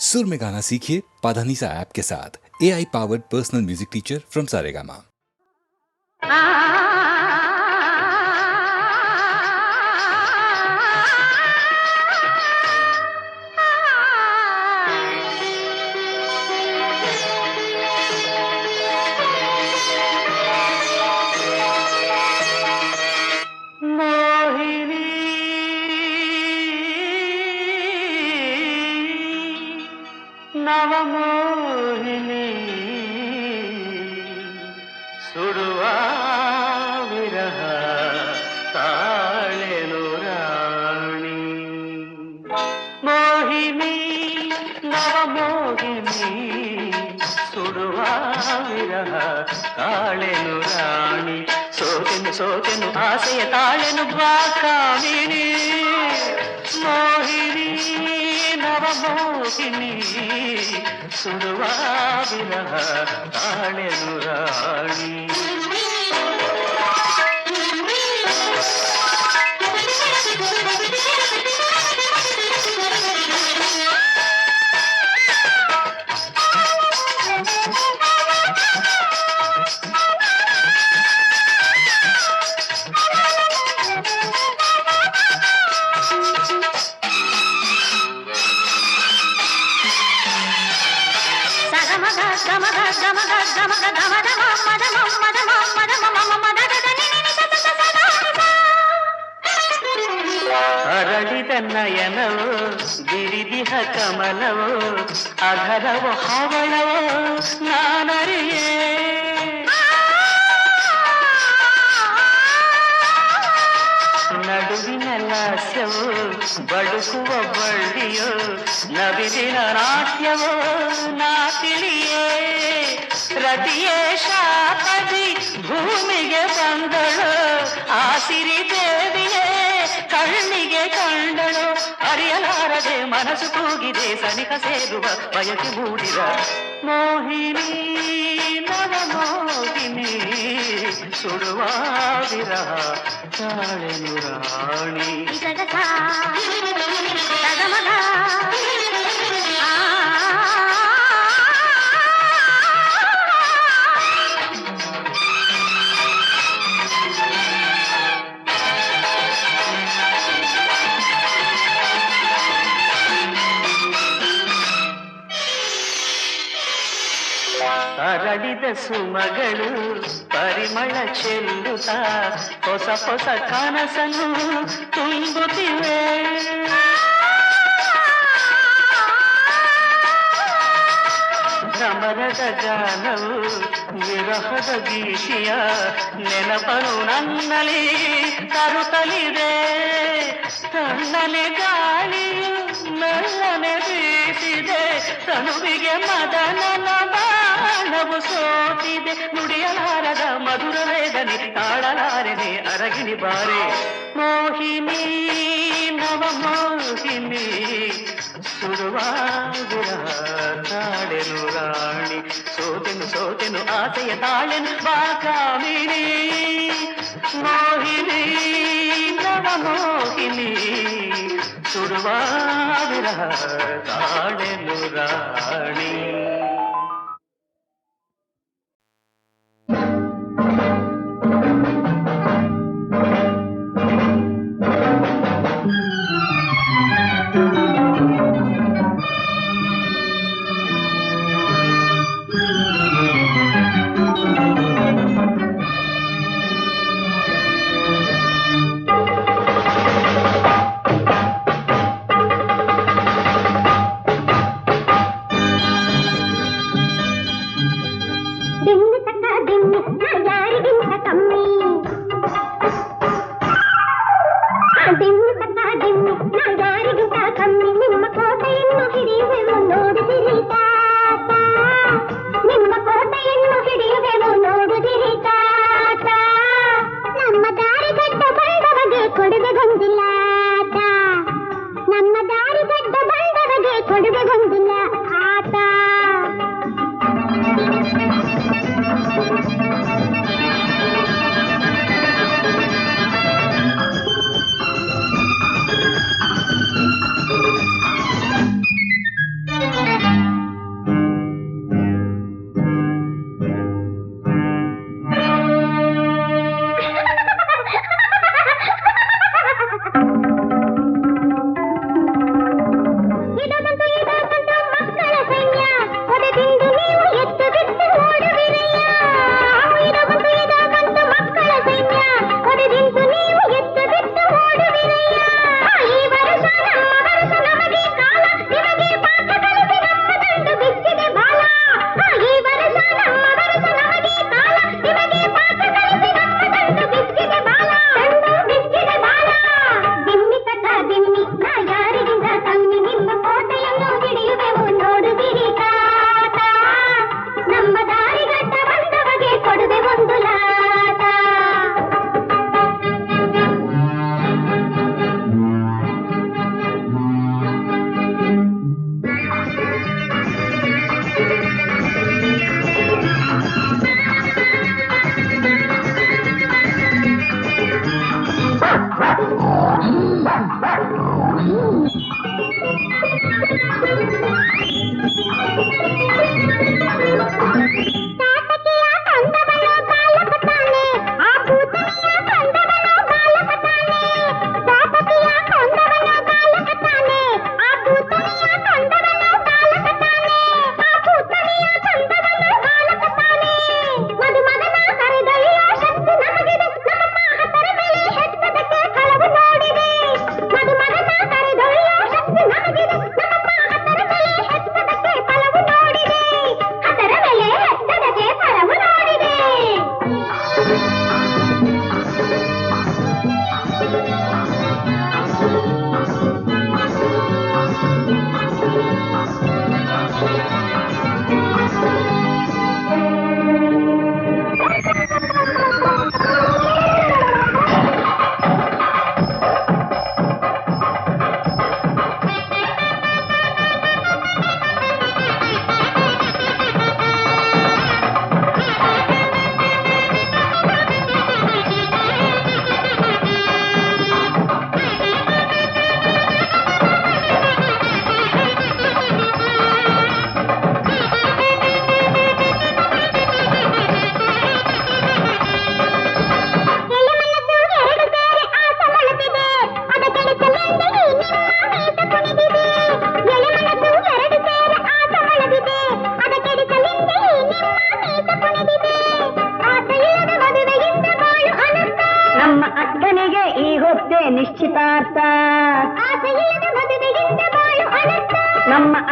सुर में गाना सीखिए पाधानीसा ऐप के साथ। AI powered personal music teacher from Saregama. ನವಮೋಹಿನಿ ಸುಡುವ ವಿರಹ ತಾಳೆನು ರಾಣಿ ಮೋಹಿನಿ ನವಮೋಹಿನಿ ಸುಡುವ ವಿರಹ ತಾಳೆನು ರಾಣಿ ಸೋತೆನು ಸೋತೆನು ಆಸೆಯ ತಾಳೆನು ಬಾಕಾಮಿನಿ ಮೋಹಿನಿ ನವಮೋಹಿನಿ ಸುಡುವ ವಿರಹ ತಾಳೆನು ರಾಣಿ ಅರಳಿದ ನಯನವೋ ಬಿರಿದಿಹ ಕಮಲವೋ ಅಧರವೋ ಹವಳವೋ ನಾನರಿಯೇ ನಡುವಿನ ಲಾಸ್ಯವೋ ಬಡುಕುವ ಬಳ್ಳಿಯೋ ನವಿಲಿನ ನಾಟ್ಯವೋ ನಾ ತಿಳಿಯೇ ರತಿಯೇ ಶಾಪದಿ ಭೂಮಿಗೆ ಬಂದಳು ಆ ಸಿರಿ ದೇವಿಯೇ ಕಣ್ಣಿಗೆ ಕಂಡಳು ಅರಿಯಲಾರದೆ ಮನಸ್ಸು ಕೂಗಿದೆ ಸನಿಹ ಸೇರುವ ಬಯಕೆ ಮೂಡಿದ ಮೋಹಿನಿ ನವಮೋಹಿನಿ ಸುಡುವ ವಿರಹ ತಾಳೆನು ರಾಣಿ ಅರಳಿದ ಸುಮಗಳು ಪರಿಮಳ ಚೆಲ್ಲುತ್ತ ಹೊಸ ಹೊಸ ಕನಸನ್ನು ತುಂಬುತ್ತಿವೆ ಭ್ರಮರದ ಗಾನವು ವಿರಹದ ಗೀತೆಯ ನೆನಪನು ನನ್ನಲ್ಲಿ ತರುತ್ತಲಿದೆ ತಣ್ಣನೆ ಗಾಳಿಯು ಮೆಲ್ಲನೆ ಬೀಸಿದೆ ತನುವಿಗೆ ಮದನನ ಬಾಣವು ಸೋತಿದೆ ನುಡಿಯಲಾರದ ಮಧುರ ವೇದನೆ ತಾಳಲಾರದೆ ಅರಗಿನಿ ಬಾರೆ ಮೋಹಿನಿ ನವಮೋಹಿನಿ ಸುಡುವ ವಿರಹ ತಾಳೆನು ರಾಣಿ ಸೋತೆನು ಸೋತೆನು ಆಸೆಯ ತಾಳೆನು ಬಾಕಾಮಿನಿ ಮೋಹಿನಿ ನವಮೋಹಿನಿ ಸುಡುವ ವಿರಹ ತಾಳೆನು ರಾಣಿ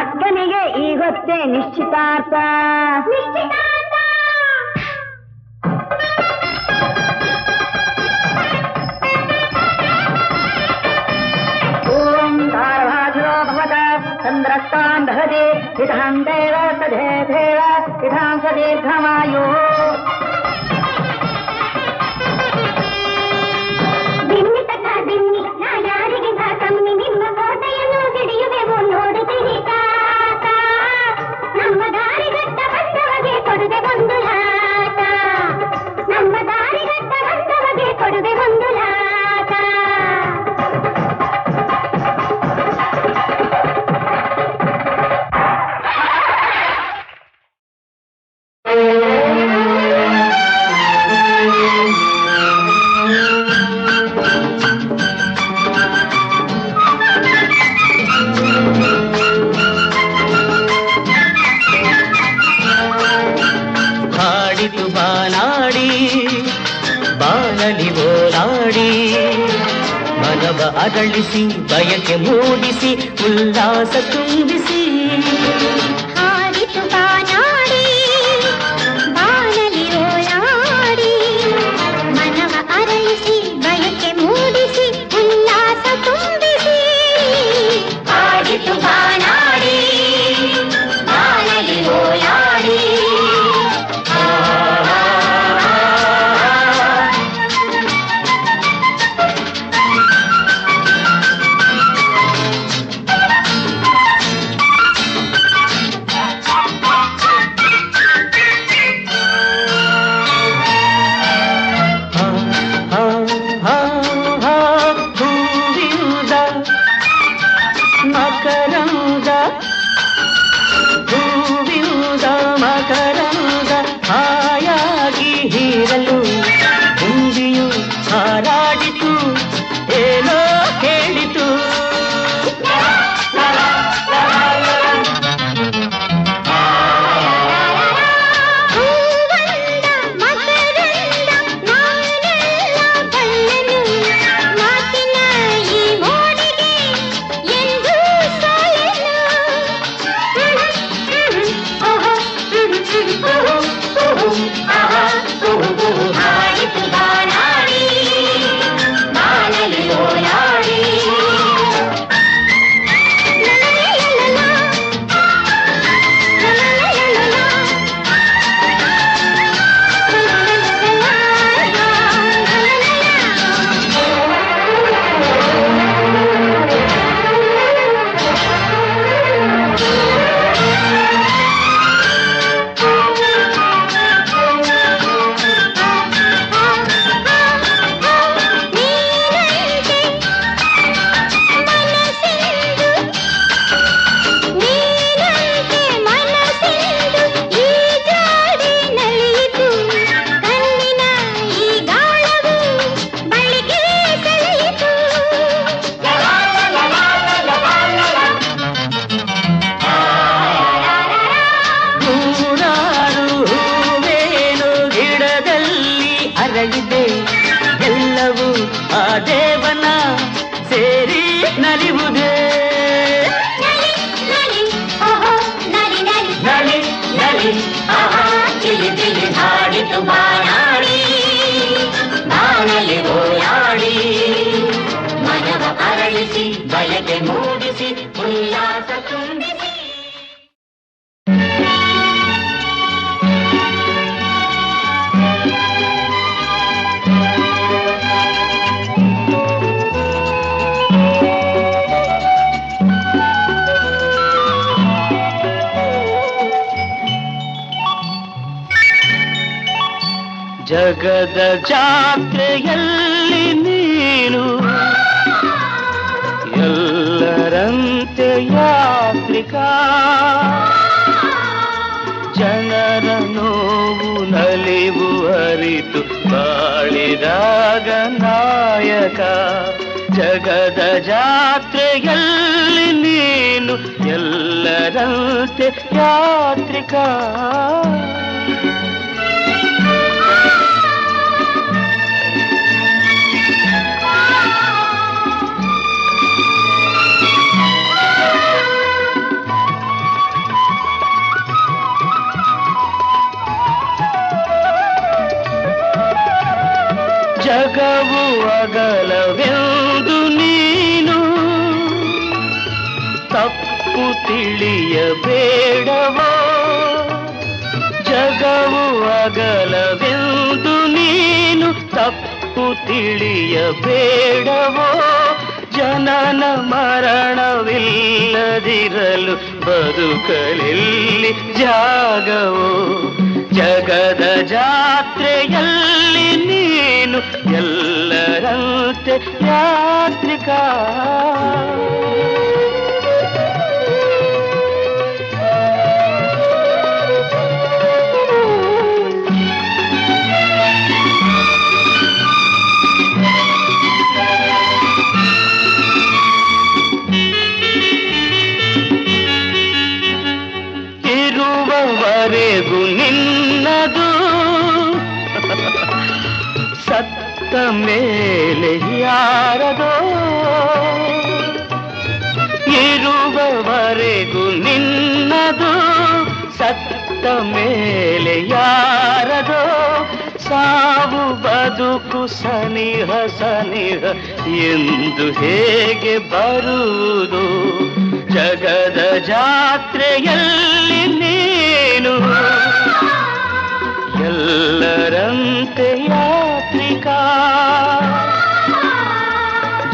ಅಕ್ಕನಿಗೆ ಈಗೊತ್ತೆ ನಿಶ್ಚಿತಾರ್ಥ. ಓಂ ಧಾರಭಾಜೋ ಭವತ ಚಂದ್ರಸ್ತಾಂ ದಹತಿ ಹಿತಾಂ ದೇವ ಸಧೇ ದೇವ ಹಿತಾಂ ಸ ದೀರ್ಘಮಾಯು. ದಿನ್ನಿ ತಕ ದಿನ್ನಿ ನಾ ಯಾರಿಗಿಂತ ಕಮ್ಮಿ ನಿಮ್ಮ ಕೋಟೆಯನ್ನು ಹಿಡಿಯುವೆವು ನೋಡುತ್ತೀರಿ ತಾತ. ನಮ್ಮ ದಾರಿಗಟ್ಟ ಬಂದವಗೆ ಕೊಡುವೆ ಒಂದು ಲಾಟ. ನಮ್ಮ ದಾರಿಗಟ್ಟ ಬಂದವಗೆ ಕೊಡುವೆ ಒಂದು ಲಾಟ. ಹಾಡಿತು ಬಾನಾಡಿ ಬಾನಲಿ ಓಲಾಡಿ ಮನವ ಅರಳಿಸಿ ಬಯಕೆ ಮೂಡಿಸಿ ಉಲ್ಲಾಸ ತುಂಬಿಸಿ. ಹಾರಿತು ಬಾನಾಡಿ ಬಾನಲಿ ಓಲಾಡಿ ಮನವ ಅರಳಿಸಿ ಬಯಕೆ ಮೂಡಿಸಿ ಉಲ್ಲಾಸ ತುಂಬಿಸಿ. ಹಾರಿತು ಬಾನಾಡಿ ಬಾನಲಿ ಓಲಾಡಿ. ಹೂವಿರುದ ಮಕರಂದ ಹೂವಿರುದ ಮಕರಂದ ಹಾಯಾಗಿ ಹೀರಲು ಗುಂಡಿಯು ಹಾರಾಡಿತು ಏನೋ ಕೇಳಿತು. ಎಲ್ಲವೂ ಆ ದೇವನ ಸೇರಿ ನಲಿವುದೇ. ನಲಿ ನಲಿ ಆಹಾ ಚಿಲಿ ಚಿಲಿ ಹಾಡಿತು ಬಾನಾಡಿ ಬಾನಲಿ ಓಲಾಡಿ ಮನವ ಅರಳಿಸಿ ಬಯಕೆ ಮೂಡಿಸಿ ಉಲ್ಲಾಸ ತುಂಬಿಸಿ. ಜಗದ ಜಾತ್ರೆಯಲ್ಲಿ ನೀನು ಎಲ್ಲರಂತೆ ಯಾತ್ರಿಕ. ಜನರ ನೋವು ನಲಿವು ಅರಿತು ಬಾಳಿದಾಗ ನಾಯಕ. ಜಗದ ಜಾತ್ರೆಯಲ್ಲಿ ನೀನು ಎಲ್ಲರಂತೆ ಯಾತ್ರಿಕ. ಜಗವು ಅಗಲವೆಂದು ನೀನು ತಪ್ಪು ತಿಳಿಯಬೇಡವೋ, ಜಗವು ಅಗಲವೆಂದು ನೀನು ತಪ್ಪು ತಿಳಿಯಬೇಡವೋ, ಜನನ ಮರಣವಿಲ್ಲದಿರಲು ಬದುಕಲೆಲ್ಲಿ ಜಾಗವೋ, ಜಗದ ಜಾತ್ರೆಯಲ್ಲಿ ನೀನು ಎಲ್ಲರಂತೆ ಯಾತ್ರಿಕ. ಇರುವವರೆಗೂ ನಿನ್ನದು, ಸತ್ತ ಮೇಲೆ ಯಾರದೋ, ಇರುವವರೆಗೂ ನಿನ್ನದು, ಸತ್ತ ಮೇಲೆ ಯಾರದೋ, ಸಾವು ಬದುಕು ಸನಿಹ ಸನಿಹ ಎಂದು ಹೇಗೆ ಬರುವುದು, ಜಗದ ಜಾತ್ರೆಯಲ್ಲಿ ನೀನು ಎಲ್ಲರಂತೆ ಯಾತ್ರಿಕ.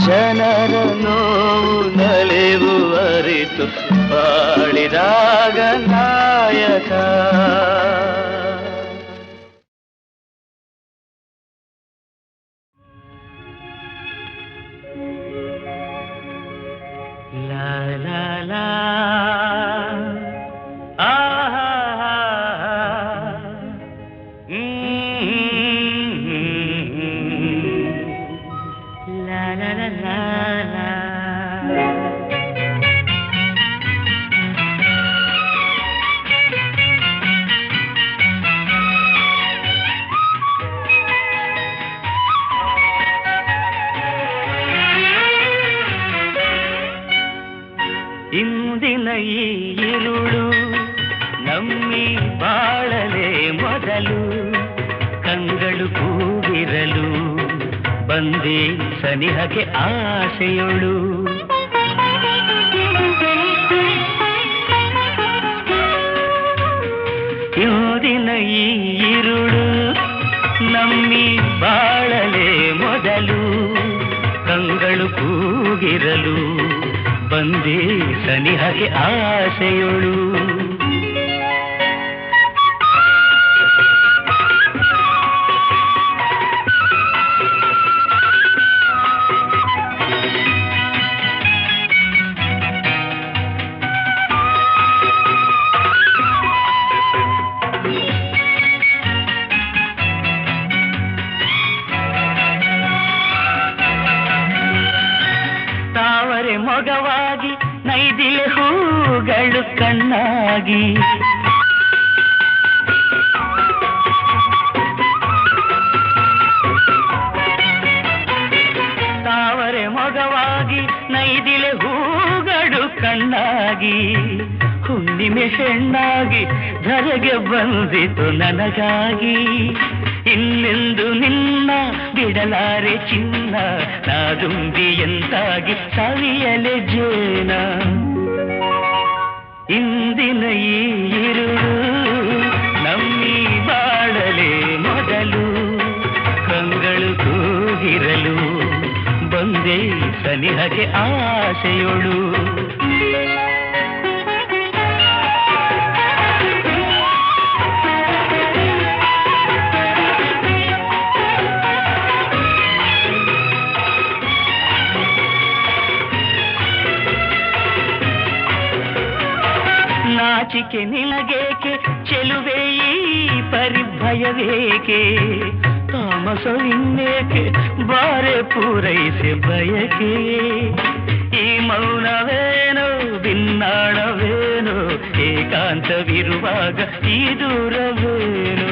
ಜನರ ನೋವು ನಲಿವು ಅರಿತು ಬಾಳಿದಾಗ ನಾಯಕ. La la la, ah, la la la la la. ಇಂದಿನ ಈ ಇರುಳು ನಮ್ಮಿ ಬಾಳಲೆ ಮೊದಲು, ಕಂಗಳು ಕೂಗಿರಲು ಬಂದೆ ಸನಿಹಕ್ಕೆ ಆಸೆಯೊಳು. ಇಂದಿನ ಈ ಇರುಳು ನಮ್ಮಿ ಬಾಳಲೆ ಮೊದಲು, ಕಂಗಳು ಕೂಗಿರಲು ಬಂದೆ ಸನಿಹಕ್ಕೆ ಆಸೆಯೊಳು. ತಾವರೆ ಮೊಗವಾಗಿ ನೈದಿಲೆ ಹೂಗಳು ಕಣ್ಣಾಗಿ, ತಾವರೆ ಮೊಗವಾಗಿ ನೈದಿಲೆ ಹೂಗಳು ಕಣ್ಣಾಗಿ, ಹುಣ್ಣಿಮೆ ಹೆಣ್ಣಾಗಿ ಧರೆಗೆ ಬಂದಿತು ನನಗಾಗಿ. ಇನ್ನೆಂದು ನಿನ್ನ ಬಿಡಲಾರೆ ಚಿನ್ನ, ನಾದುಂಬಿಯಂತಾಗಿ ಸವಿಯಲೆ ಜೇನ. ಇಂದಿನ ಈ ಇರುಳು ನಮ್ಮಿ ಬಾಳಲೆ ಮೊದಲು, ಕಂಗಳು ಕೂಗಿರಲು ಬಂದೆ ಸನಿಹಕ್ಕೆ ಆಸೆಯೊಳು. ನಾಚಿಕೆ ನಿನಗೇಕೆ ಚೆಲುವೆ ಈ ಪರಿಭಯವೇಕೆ, ತಾಮಸವಿನ್ನೇಕೆ ಬಾರೆ ಪೂರೈಸಿ ಬಯಕೆ. ಈ ಮೌನವೇನೋ ಭಿನ್ನಾಣವೇನೋ, ಏಕಾಂತವಿರುವಾಗ ಈ ದೂರವೇನೋ.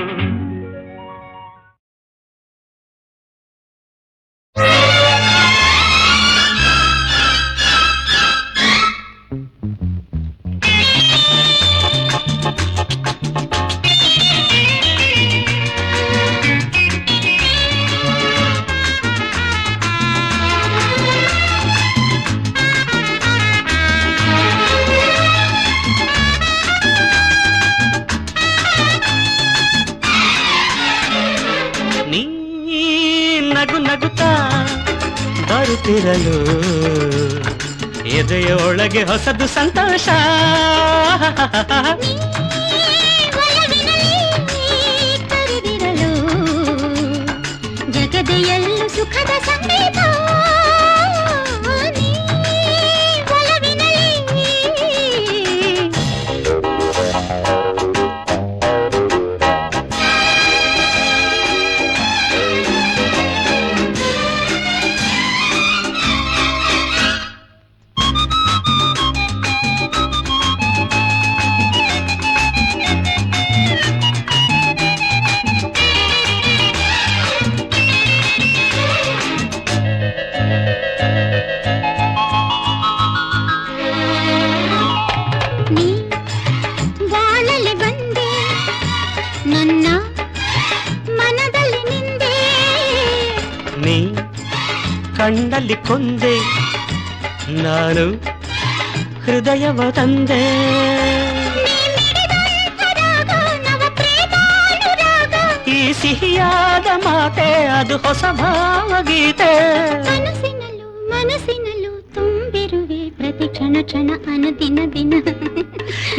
ಬರುತ್ತಿರಲು ಎದೆಯೊಳಗೆ ಹೊಸದು ಸಂತೋಷ. ಕರೆದಿರಲು ಜಗದೆಯಲ್ಲೂ ಸುಖದ ಸಂಗೀತ. ಕಣ್ಣಲ್ಲಿ ಕೊಂದೆ ನಾನು ಹೃದಯವ ತಂದೆ. ಈ ಸಿಹಿಯಾದ ಮಾತೆ ಅದು ಹೊಸ ಭಾವಗೀತೆ. ಮನಸ್ಸಿನಲ್ಲೂ ತುಂಬಿರುವೆ ಪ್ರತಿ ಕ್ಷಣ ಕ್ಷಣ ಅನುದಿನ ದಿನ.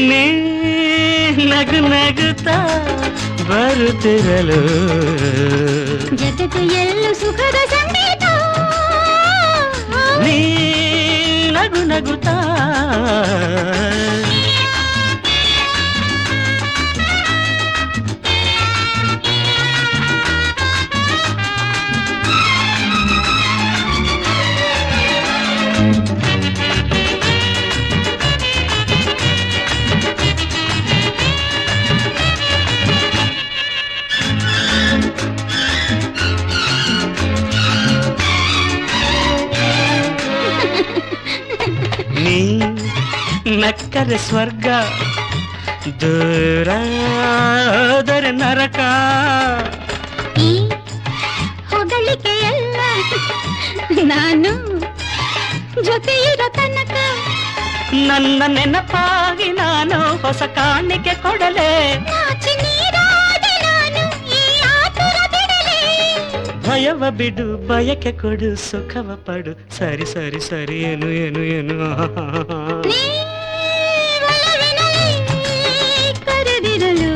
ನೀ ನಗು ನಗುತ್ತಾ ಬರುತ್ತಿರಲು ಜಗದೆಯಲ್ಲೂ ಸುಖದ ಸಂಗೀತ. ನೀ ನಗು ನಗುತ್ತಾ ನಕ್ಕರೆ ಸ್ವರ್ಗ ದೂರಾದರೆ ನರಕ. ಈ ಹೊಗಳಿಕೆಯಲ್ಲ ನಾನು ಜೊತೆ ಇರೋ ತನಕ. ನನ್ನ ನೆನಪಾಗಿ ನಾನು ಹೊಸ ಕಾಣಿಕೆ ಕೊಡಲೇ. ಭಯವ ಬಿಡು ಬಯಕೆ ಕೊಡು ಸುಖವ ಪಡು. ಸರಿ ಸರಿ ಸರಿ ಏನು ಏನು ಏನು. ಕರೆದಿರಲು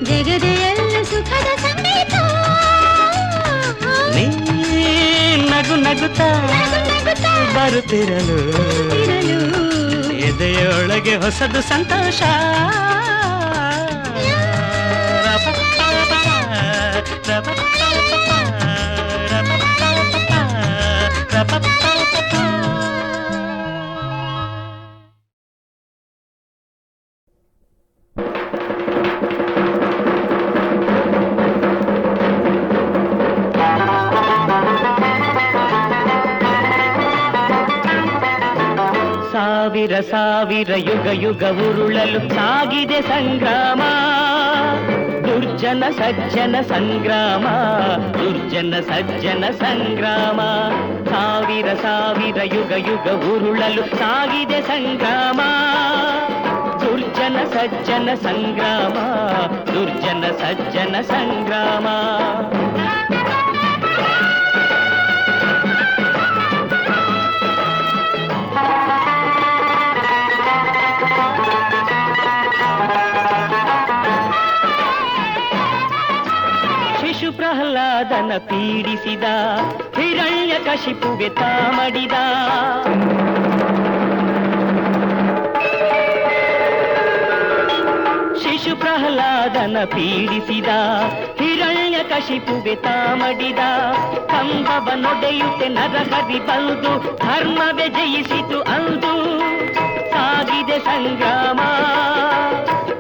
ಜಗದೆಯಲ್ಲೂ ಸುಖದ ಸಂಗೀತ. ನೀ ನಗು ನಗುತ್ತಾ ಬರುತ್ತಿರಲು ಎದೆಯೊಳಗೆ ಹೊಸದು ಸಂತೋಷ. ಸಾವಿರ ಸಾವಿರ ಯುಗ ಯುಗ ಉರುಳಲು ಸಾಗಿದೆ ಸಂಗ್ರಾಮ. ದುರ್ಜನ ಸಜ್ಜನ ಸಂಗ್ರಾಮ, ದುರ್ಜನ ಸಜ್ಜನ ಸಂಗ್ರಾಮ. ಸಾವಿರ ಸಾವಿರ ಯುಗ ಯುಗ ಉರುಳಲು ಸಾಗಿದೆ ಸಂಗ್ರಾಮ. ದುರ್ಜನ ಸಜ್ಜನ ಸಂಗ್ರಾಮ, ದುರ್ಜನ ಸಜ್ಜನ ಸಂಗ್ರಾಮ. ಪ್ರಹ್ಲಾದನ ಪೀಡಿಸಿದ ಹಿರಣ್ಯ ಕಶಿಪುಗೆ ತಾಮಡಿದ. ಶಿಶು ಪ್ರಹ್ಲಾದನ ಪೀಡಿಸಿದ ಹಿರಣ್ಯ ಕಶಿಪುಗೆ ತಾಮಡಿದ. ಕಂಬವ ನೊಡೆಯುತ್ತೆ ನರಹರಿ ಬಂದು ಧರ್ಮವೇ ಜಯಿಸಿತು ಅಂದು. ಸಾಗಿದೆ ಸಂಗ್ರಾಮ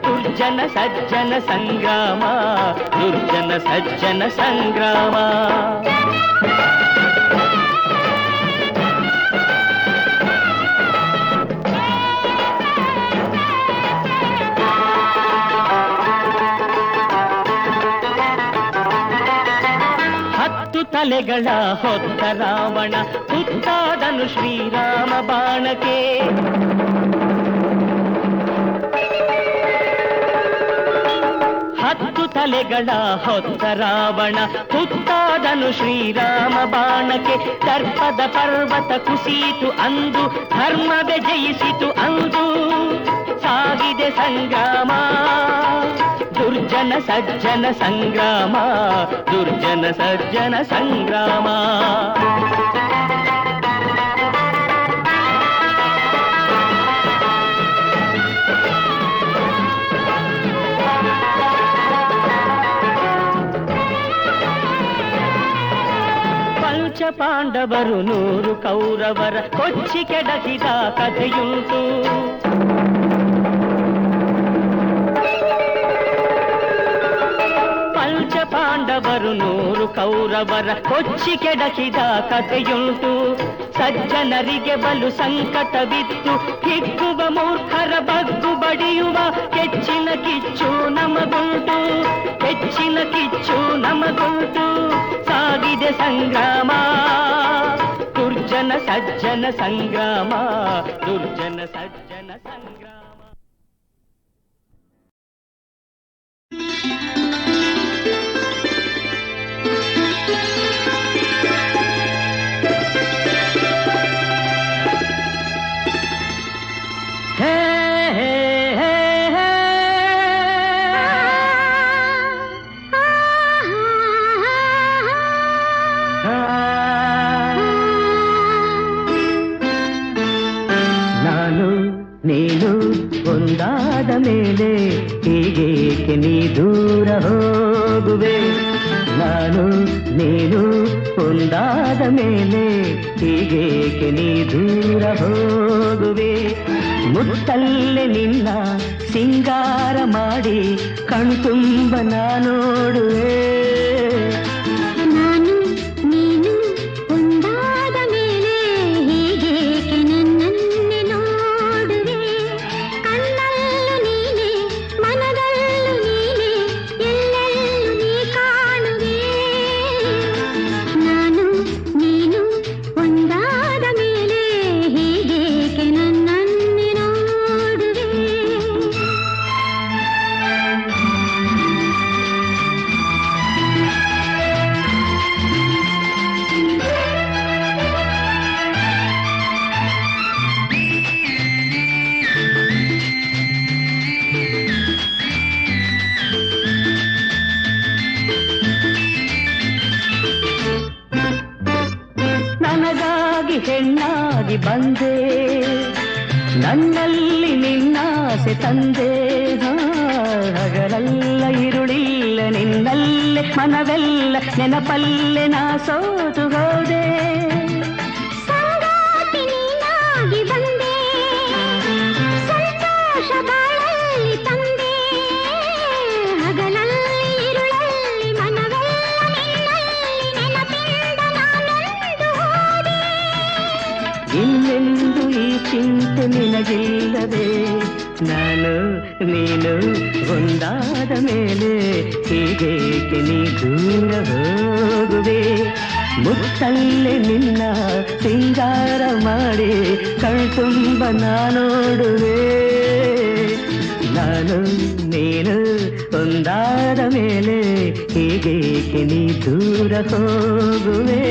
ದುರ್ಜನ ಸಜ್ಜನ ಸಂಗ್ರಾಮ, ದುರ್ಜನ ಸಜ್ಜನ ಸಂಗ್ರಾಮ. ತಲೆಗಳ ಹೊತ್ತ ರಾವಣ ಹುತ್ತಾದನು ಶ್ರೀರಾಮ ಬಾಣಕ್ಕೆ. ತಲೆಗಳ ಹೊತ್ತ ರಾವಣ ಹುತ್ತಾದನು ಶ್ರೀರಾಮ ಬಾಣಕ್ಕೆ. ದರ್ಪದ ಪರ್ವತ ಕುಸಿಯಿತು ಅಂದು, ಧರ್ಮವೇ ಜಯಿಸಿತು ಅಂದು. ಸಾಗಿದೆ ಸಂಗ್ರಾಮ, ದುರ್ಜನ ಸಜ್ಜನ ಸಂಗ್ರಾಮ, ದುರ್ಜನ ಸಜ್ಜನ ಸಂಗ್ರಾಮ. ಪಾಂಡವರು 100 ಕೌರವರ ಕೊಚ್ಚಿ ಕೆಡಹಿದ ಕಥೆಯುಂಟು. ಪಾಂಡವರು 100 ಕೌರವರ ಕೊಚ್ಚಿ ಕೆಡಹಿದ ಕಥೆಯುಂಟು. ಸಜ್ಜನರಿಗೆ ಬಲು ಸಂಕಟವಿತ್ತು, ಹಿಗ್ಗುವ ಮೂರ್ಖರ ಬಗ್ಗು ಬಡಿಯುವ ಹೆಚ್ಚಿನ ಕಿಚ್ಚು ನಮಗುಂಟು, ಹೆಚ್ಚಿನ ಕಿಚ್ಚು ನಮಗುಂಟು. ಸಾಗಿದೆ ಸಂಗ್ರಾಮ, ದುರ್ಜನ ಸಜ್ಜನ ಸಂಗ್ರಾಮ, ದುರ್ಜನ ಸಜ್ಜನ ಸಂಗ್ರಾಮ. ನೀನು ಒಂದಾದ ಮೇಲೆ ಹೀಗೇಕೆ ನೀ ದೂರ ಹೋಗುವೆ. ನಾನು ನೀನು ಒಂದಾದ ಮೇಲೆ ಹೀಗೇಕೆ ನೀ ದೂರ ಹೋಗುವೆ. ಮುತ್ತಲ್ಲೇ ನಿನ್ನ ಸಿಂಗಾರ ಮಾಡಿ ಕಣ್ತುಂಬ ನೋಡುವೆ. ಹೆಣ್ಣಾಗಿ ಬಂದೆ, ನನ್ನಲ್ಲಿ ನಿನ್ನಾಸೆ ತಂದೆ. ಹಗಲೆಲ್ಲ ಇರುಳಿಲ್ಲ ನಿನ್ನಲ್ಲೇ, ಮನವೆಲ್ಲ ನೆನಪಲ್ಲೇ ನಾ ಸೋತು ಹೋದೆ. ಸಂಗಾತಿ ನೀನಾಗಿ ಬಂದೆ, ಸಂತೋಷ ಬಾಳಲ್ಲಿ ತಂದೆ. ಹಗಲಲ್ಲಿ ಇರುಳಲ್ಲಿ ಮನವೆಲ್ಲ ನಿನ್ನಲ್ಲಿ, ನೆನಪಿಂದ ನಾನೊಂದು ಹೋದೆ. ಇನ್ನೆಂದು ಈ ಚಿಂತೆ ನಿನಗಿಲ್ಲದೆ, ನಾನು ನೀನು ಒಂದಾದ ಮೇಲೆ ಹೀಗೇಕೆ ನೀ ದೂರ ಹೋಗುವೆ. ಮುತ್ತಲ್ಲೇ ನಿನ್ನ ಸಿಂಗಾರ ಮಾಡಿ ಕಣ್ತುಂಬ ನಾನೋಡುವೆ. ನಾನು ನೀನು ಒಂದಾದ ಮೇಲೆ ಹೀಗೇಕೆ ನೀ ದೂರ ಹೋಗುವೆ.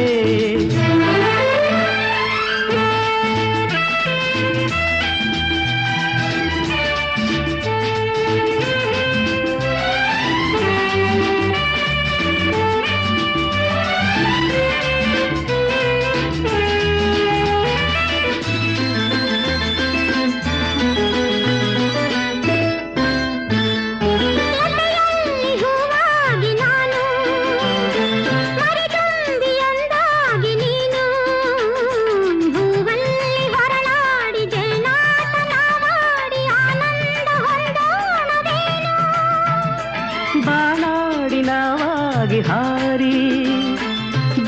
ಬಾನಾಡಿನವಾಗಿ ಹಾರಿ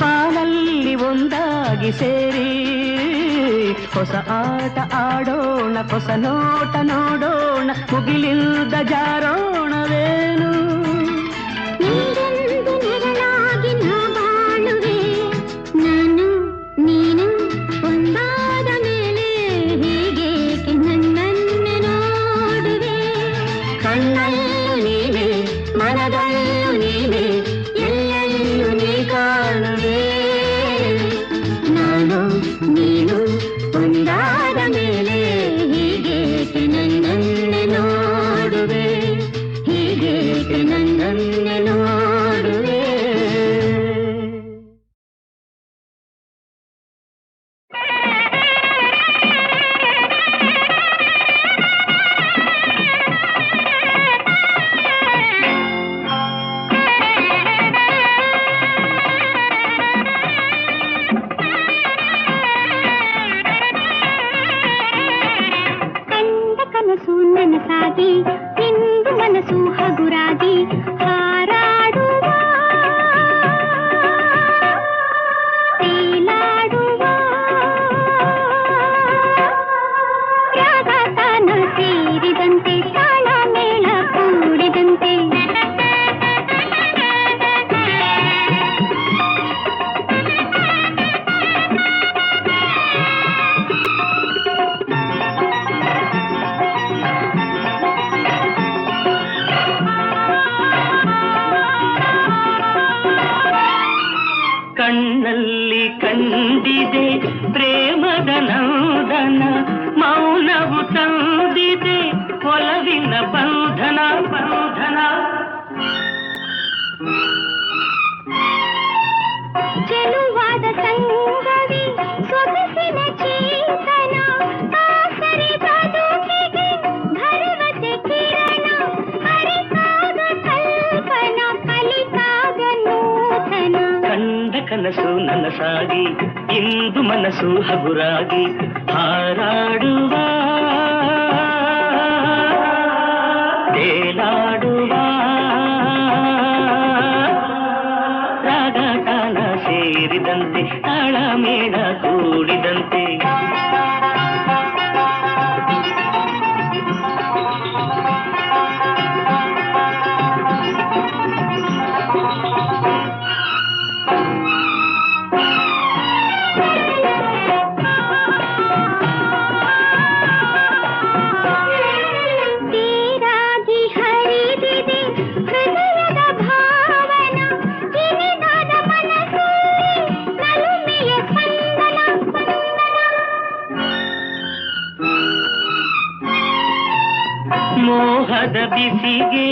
ಬಾನಲ್ಲಿ ಒಂದಾಗಿ ಸೇರಿ, ಹೊಸ ಆಟ ಆಡೋಣ, ಹೊಸ ನೋಟ ನೋಡೋಣ, ಮುಗಿಲಿಲ್ಲದ ಜಾರೋಣವೇನು. ನೀರೆಂದು ನೆರಳಾಗಿ ನಾ ಬಾಳುವೆ, ನಾನು ನೀನು ಒಂದಾದ ಮೇಲೆ ಹೀಗೇಕೆ ನನ್ನನ್ನು ನೋಡುವೆ. ಕಣ್ಣಲ್ಲಿ ನೀನೆ, ಮನದಲ್ಲಿ ಸೊಗಸಾಗಿ ಇಂದು ಮನಸ್ಸು ಹಗುರಾಗಿ ಹಾರಾಡುವ ತೇಲಾಡುವ ರಾಗ ತಾನ ಸೇರಿದಂತೆ ತಾಳ ಮೇಳ ಕೂಡಿದಂತೆ ಕಣ್ಣಲ್ಲಿ ಕಂಡಿದೆ ಪ್ರೇಮದ ನಂದನ ಮೌನವು ತಂದಿದೆ ಒಲವಿನ ಬಂಧನ ಬಂಧನ ಚೆಲುವಾದ ಸಂಗವಿ ಸೊಗಸಿನ ಚೇತನ ಆಸರೆ ಬದುಕಿಗೆ ಭರವಸೆ ಕಿರಣ ಅರಿತಾಗ ಕಲ್ಪನ ಕಲಿತಾಗ ನೂತನ ಕಂಡ ಕನಸು ನನಸಾಗಿ ಇಂದು ಮನಸ್ಸು ಹಗುರಾಗಿ ಹಾರಾಡುವ ತೇಲಾಡುವ ರಾಗ ತಾನ ಸೇರಿದಂತೆ ತಾಳ ಮೇಳ ಕೂಡಿದಂತೆ ತೇರಾಗಿ ಹರಿದಿದೆ ಹೃದಯದ ಭಾವನ ಕಿರಿದಾದ ಮನಸ್ಸಲ್ಲಿ ನಲುಮೆಯ ಸ್ಪಂದನ ಮೋಹದ ಬಿಸಿಗೆ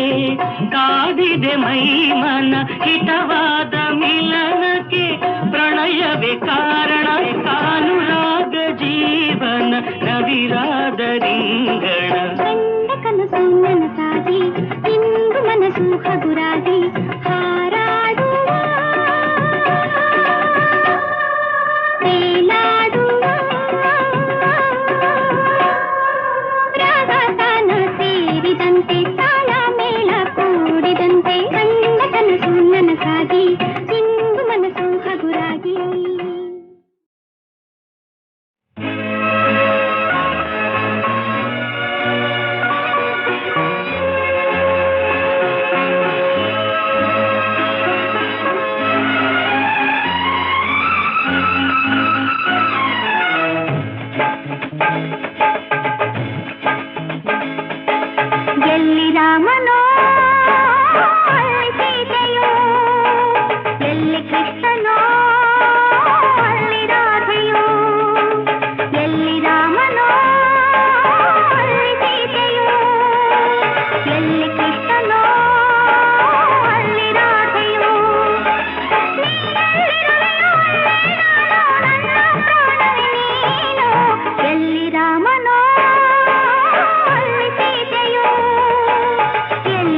ಕಾದಿದೆ ಮೈಮನ ಹಿತವಾದ ಮಿಲನಕ್ಕೆ ಪ್ರಣಯವೇ ಕಾರಣ ಕಾನುರಾಗ ಜೀವನ ನವಿರಾದ ರಿಂಗಣ ಕಂಡ ಕನಸು ನನಸಾಗಿ ಇಂದು ಮನಸ್ಸು ಹಗುರಾಗಿ ಹಾರಾಡುವ ತೇಲಾಡುವ ರಾಗ ತಾನ ಸೇರಿದಂತೆ ತಾಳ ಮೇಳ ಕೂಡಿದಂತೆ ಕಂಡ ಕನಸು ನನಸಾಗಿ ಇಂದು ಮನಸ್ಸು ಹಗುರಾಗಿ ಎಲ್ಲಿ ರಾಮನೋ ಅಲ್ಲಿ ಸೀತೆಯೋ ಎಲ್ಲಿ ಕೃಷ್ಣನೋ ಅಲ್ಲಿ ರಾಧೆಯೋ ಎಲ್ಲಿ ರಾಮನೋ ಅಲ್ಲಿ ಸೀತೆಯೋ ಎಲ್ಲಿ ಕೃಷ್ಣನೋ ಅಲ್ಲಿ ರಾಧೆಯೋ ಎಲ್ಲಿ ರಾಮನೋ ಅಲ್ಲಿ ಸೀತೆಯೋ ಎಲ್ಲಿ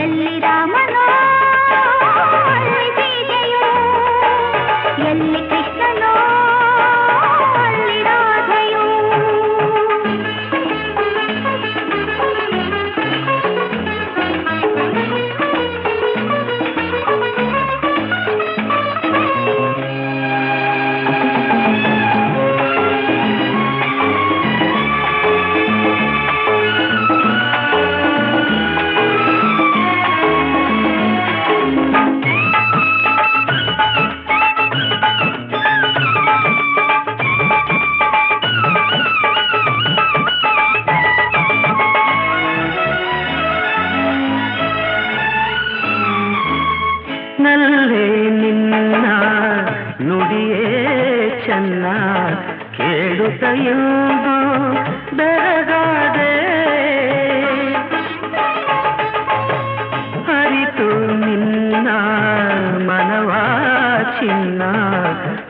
ಎಲ್ಲಿ ರಾಮನೋ ಅಲ್ಲಿ ಸೀತೆಯೋ, ಎಲ್ಲಿ ಕೃಷ್ಣನೋ ಅಲ್ಲಿ ರಾಧೆಯೋ. ನಲ್ಲೇ ನಿನ್ನ ನುಡಿಯೇ ಚೆನ್ನ ಕೇಳುತ್ತೆಂದು ಬೆರಗಾದೆ, ಅರಿತು ನಿನ್ನ ಮನವ ಚಿನ್ನ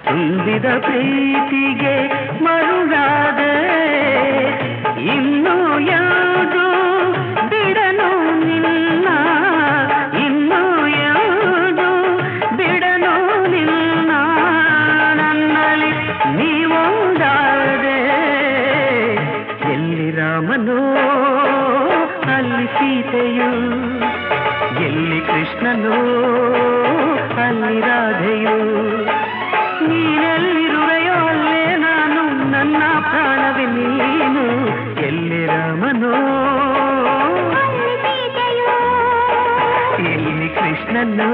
ತುಂಬಿದ ಪ್ರೀತಿಗೆ ಮರುಳಾದೆ. ಇನ್ನು ಯಾವುದು ಬಿಡನು ನಿನ್ನ, ಇನ್ನು ಯಾವುದು ಬಿಡನು ನಿನ್ನ, ನನ್ನಲ್ಲಿ ನೀವೊಂದಾದೆ. ಎಲ್ಲಿ ರಾಮನೋ ಅಲ್ಲಿ ಸೀತೆಯು, ಎಲ್ಲಿ ಕೃಷ್ಣನೋ ಅಲ್ಲಿ ರಾಧೆಯು. ನೀನೆಲ್ಲಿರುವೆಯೋ ಅಲ್ಲೇ ನಾನು, ನನ್ನ ಪ್ರಾಣವೇ ನೀನು. ಎಲ್ಲಿ ರಾಮನೋ ಅಲ್ಲಿ ಸೀತೆಯೋ, ಎಲ್ಲಿ ಕೃಷ್ಣನೋ